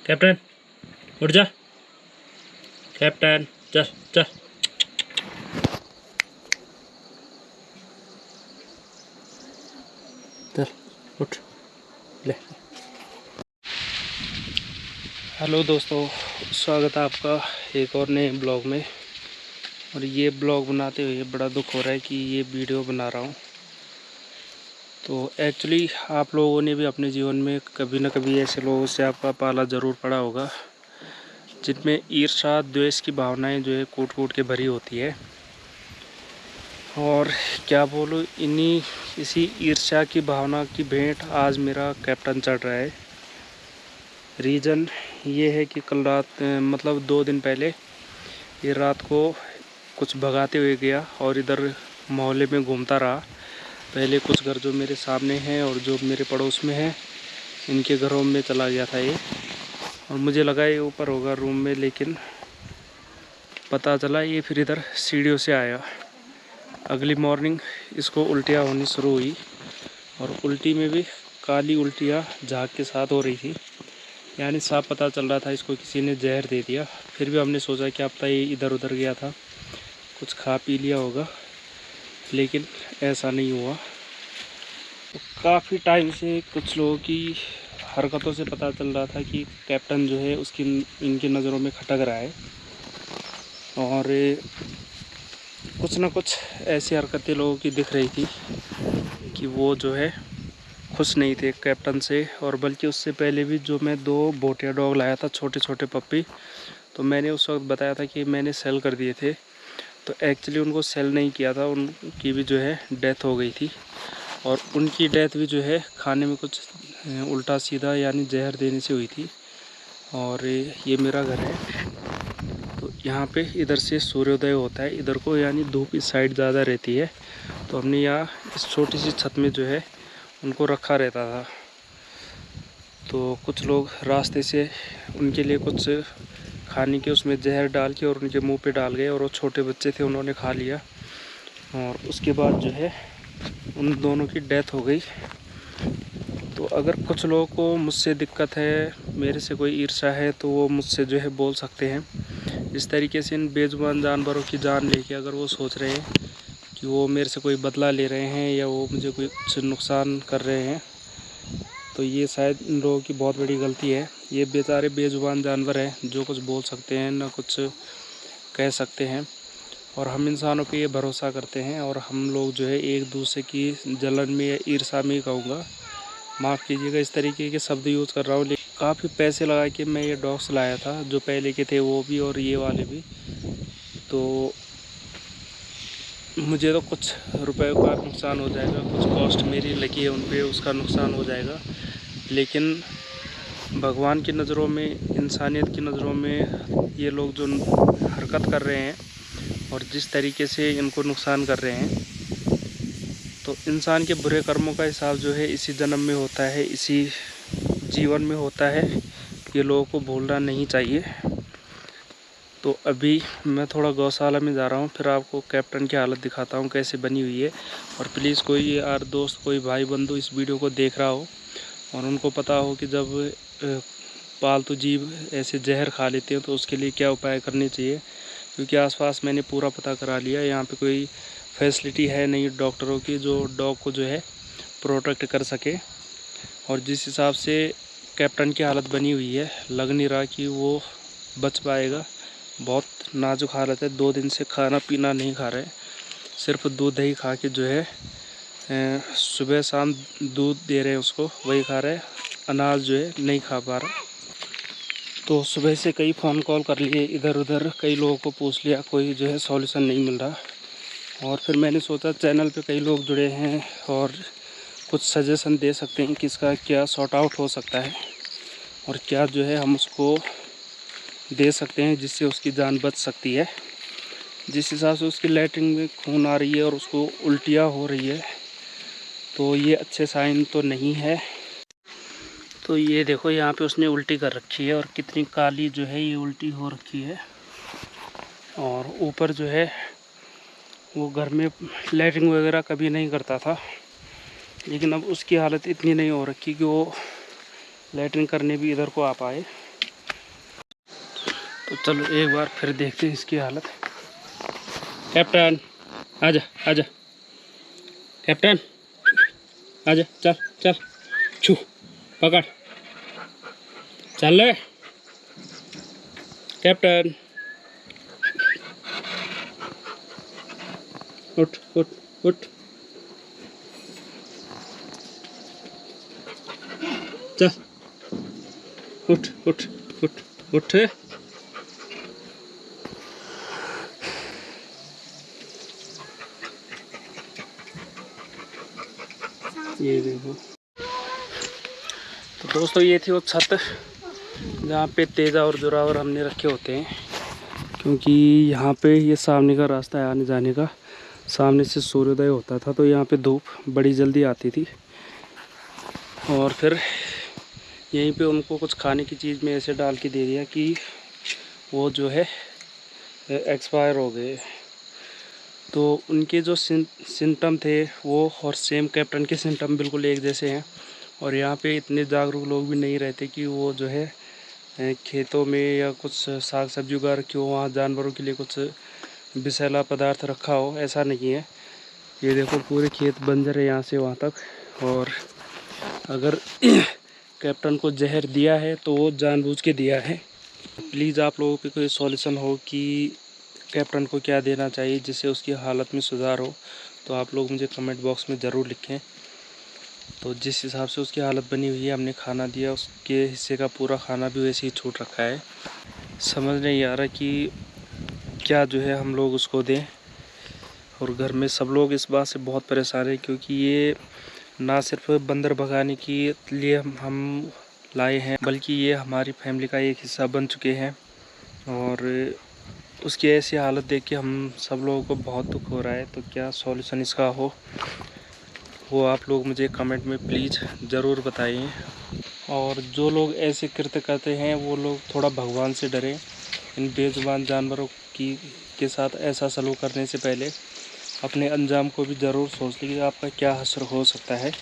Captain उठ जा। Captain चल चल। चल उठ ले। हेलो दोस्तों, स्वागत है आपका एक और नए ब्लॉग में। और ये ब्लॉग बनाते हुए बड़ा दुख हो रहा है कि ये वीडियो बना रहा हूँ। तो एक्चुअली आप लोगों ने भी अपने जीवन में कभी न कभी ऐसे लोगों से आपका पाला ज़रूर पड़ा होगा जिनमें ईर्ष्या द्वेष की भावनाएं जो है कूट कूट के भरी होती है। और क्या बोलूँ, इसी ईर्ष्या की भावना की भेंट आज मेरा कैप्टन चढ़ रहा है। रीज़न ये है कि कल रात मतलब 2 दिन पहले ये रात को कुछ भगाते हुए गया और इधर मोहल्ले में घूमता रहा। पहले कुछ घर जो मेरे सामने हैं और जो मेरे पड़ोस में हैं, इनके घरों में चला गया था ये। और मुझे लगा ये ऊपर होगा रूम में, लेकिन पता चला ये फिर इधर सीढ़ियों से आया। अगली मॉर्निंग इसको उल्टियाँ होनी शुरू हुई और उल्टी में भी काली उल्टियाँ झाग के साथ हो रही थी। यानी साफ पता चल रहा था इसको किसी ने जहर दे दिया। फिर भी हमने सोचा कि अब तक ये इधर उधर गया था, कुछ खा पी लिया होगा, लेकिन ऐसा नहीं हुआ। तो काफ़ी टाइम से कुछ लोगों की हरकतों से पता चल रहा था कि कैप्टन जो है उसकी इनकी नज़रों में खटक रहा है। और कुछ ना कुछ ऐसी हरकतें लोगों की दिख रही थी कि वो जो है खुश नहीं थे कैप्टन से। और बल्कि उससे पहले भी जो मैं 2 भोटिया डॉग लाया था, छोटे छोटे पप्पी, तो मैंने उस वक्त बताया था कि मैंने सेल कर दिए थे। तो एक्चुअली उनको सेल नहीं किया था, उनकी भी जो है डेथ हो गई थी। और उनकी डेथ भी जो है खाने में कुछ उल्टा सीधा यानी जहर देने से हुई थी। और ये मेरा घर है, तो यहाँ पे इधर से सूर्योदय होता है इधर को, यानी धूप इस साइड ज़्यादा रहती है। तो हमने यहाँ इस छोटी सी छत में जो है उनको रखा रहता था। तो कुछ लोग रास्ते से उनके लिए कुछ खाने के उसमें जहर डाल के और उनके मुंह पे डाल गए, और वो छोटे बच्चे थे, उन्होंने खा लिया। और उसके बाद जो है उन दोनों की डेथ हो गई। तो अगर कुछ लोगों को मुझसे दिक्कत है, मेरे से कोई ईर्ष्या है, तो वो मुझसे जो है बोल सकते हैं। इस तरीके से इन बेजुबान जानवरों की जान लेके अगर वो सोच रहे हैं कि वो मेरे से कोई बदला ले रहे हैं या वो मुझे कोई कुछ नुकसान कर रहे हैं, तो ये शायद इन लोगों की बहुत बड़ी गलती है। ये बेचारे बेजुबान जानवर हैं, जो कुछ बोल सकते हैं ना कुछ कह सकते हैं। और हम इंसानों पे ये भरोसा करते हैं, और हम लोग जो है एक दूसरे की जलन में या ईर्ष्या में ही कहूँगा, माफ़ कीजिएगा इस तरीके के शब्द यूज़ कर रहा हूँ, लेकिन काफ़ी पैसे लगा के मैं ये डॉग्स लाया था, जो पहले के थे वो भी और ये वाले भी। तो मुझे तो कुछ रुपए का नुकसान हो जाएगा, कुछ कॉस्ट मेरी लगी है उन पर, उसका नुकसान हो जाएगा। लेकिन भगवान की नज़रों में, इंसानियत की नज़रों में ये लोग जो हरकत कर रहे हैं और जिस तरीके से इनको नुकसान कर रहे हैं, तो इंसान के बुरे कर्मों का हिसाब जो है इसी जन्म में होता है, इसी जीवन में होता है। ये लोगों को भूलना नहीं चाहिए। तो अभी मैं थोड़ा गौशाला में जा रहा हूँ, फिर आपको कैप्टन की हालत दिखाता हूँ कैसे बनी हुई है। और प्लीज़ कोई यार दोस्त, कोई भाई बंधु इस वीडियो को देख रहा हो और उनको पता हो कि जब पालतू जीव ऐसे जहर खा लेते हैं तो उसके लिए क्या उपाय करने चाहिए, क्योंकि आसपास मैंने पूरा पता करा लिया, यहाँ पे कोई फैसिलिटी है नहीं डॉक्टरों की जो डॉग को जो है प्रोटेक्ट कर सके। और जिस हिसाब से कैप्टन की हालत बनी हुई है, लग नहीं रहा कि वो बच पाएगा। बहुत नाजुक हालत है, 2 दिन से खाना पीना नहीं खा रहे, सिर्फ दूध दही खा के जो है सुबह शाम दूध दे रहे हैं उसको, वही खा रहे हैं, अनाज जो है नहीं खा पा रहा। तो सुबह से कई फ़ोन कॉल कर लिए इधर उधर, कई लोगों को पूछ लिया, कोई जो है सॉल्यूशन नहीं मिल रहा। और फिर मैंने सोचा चैनल पे कई लोग जुड़े हैं और कुछ सजेशन दे सकते हैं कि इसका क्या सॉर्ट आउट हो सकता है और क्या जो है हम उसको दे सकते हैं जिससे उसकी जान बच सकती है। जिस हिसाब से उसकी लैट्रिन में खून आ रही है और उसको उल्टियाँ हो रही है, तो ये अच्छे साइन तो नहीं है। तो ये देखो यहाँ पे उसने उल्टी कर रखी है और कितनी काली जो है ये उल्टी हो रखी है। और ऊपर जो है वो घर में लैट्रिन वगैरह कभी नहीं करता था, लेकिन अब उसकी हालत इतनी नहीं हो रखी कि वो लैट्रिन करने भी इधर को आ पाए। तो चलो एक बार फिर देखते हैं इसकी हालत। कैप्टन आजा आजा, कैप्टन आजा, चल चल, छू पकड़, चल ले कैप्टन, उठ उठ उठ, चल उठ उठ उठ उठ। ये देखो। तो दोस्तों ये थी वो छत जहाँ पे तेजा और जोरावर हमने रखे होते हैं, क्योंकि यहाँ पे ये सामने का रास्ता है आने जाने का। सामने से सूर्योदय होता था तो यहाँ पे धूप बड़ी जल्दी आती थी, और फिर यहीं पे उनको कुछ खाने की चीज़ में ऐसे डाल के दे दिया कि वो जो है एक्सपायर हो गए। तो उनके जो सिम्टम थे वो और सेम कैप्टन के सिम्टम बिल्कुल एक जैसे हैं। और यहाँ पे इतने जागरूक लोग भी नहीं रहते कि वो जो है खेतों में या कुछ साग सब्जी उगा रखी हो, वहाँ जानवरों के लिए कुछ विषैला पदार्थ रखा हो, ऐसा नहीं है। ये देखो पूरे खेत बंजर है यहाँ से वहाँ तक। और अगर कैप्टन को जहर दिया है तो वो जानबूझ के दिया है। प्लीज़ आप लोगों पे कोई सॉल्यूशन हो कि कैप्टन को क्या देना चाहिए जिससे उसकी हालत में सुधार हो, तो आप लोग मुझे कमेंट बॉक्स में ज़रूर लिखें। तो जिस हिसाब से उसकी हालत बनी हुई है, हमने खाना दिया, उसके हिस्से का पूरा खाना भी वैसे ही छूट रखा है। समझ नहीं आ रहा कि क्या जो है हम लोग उसको दें। और घर में सब लोग इस बात से बहुत परेशान हैं, क्योंकि ये ना सिर्फ बंदर भगाने के लिए हम लाए हैं, बल्कि ये हमारी फैमिली का एक हिस्सा बन चुके हैं। और उसकी ऐसी हालत देख के हम सब लोगों को बहुत दुख हो रहा है। तो क्या सॉल्यूशन इसका हो, वो आप लोग मुझे कमेंट में प्लीज़ ज़रूर बताइए। और जो लोग ऐसे कृत्य करते हैं वो लोग थोड़ा भगवान से डरें। इन बेजुबान जानवरों के साथ ऐसा सलूक करने से पहले अपने अंजाम को भी ज़रूर सोच लीजिए, आपका क्या असर हो सकता है।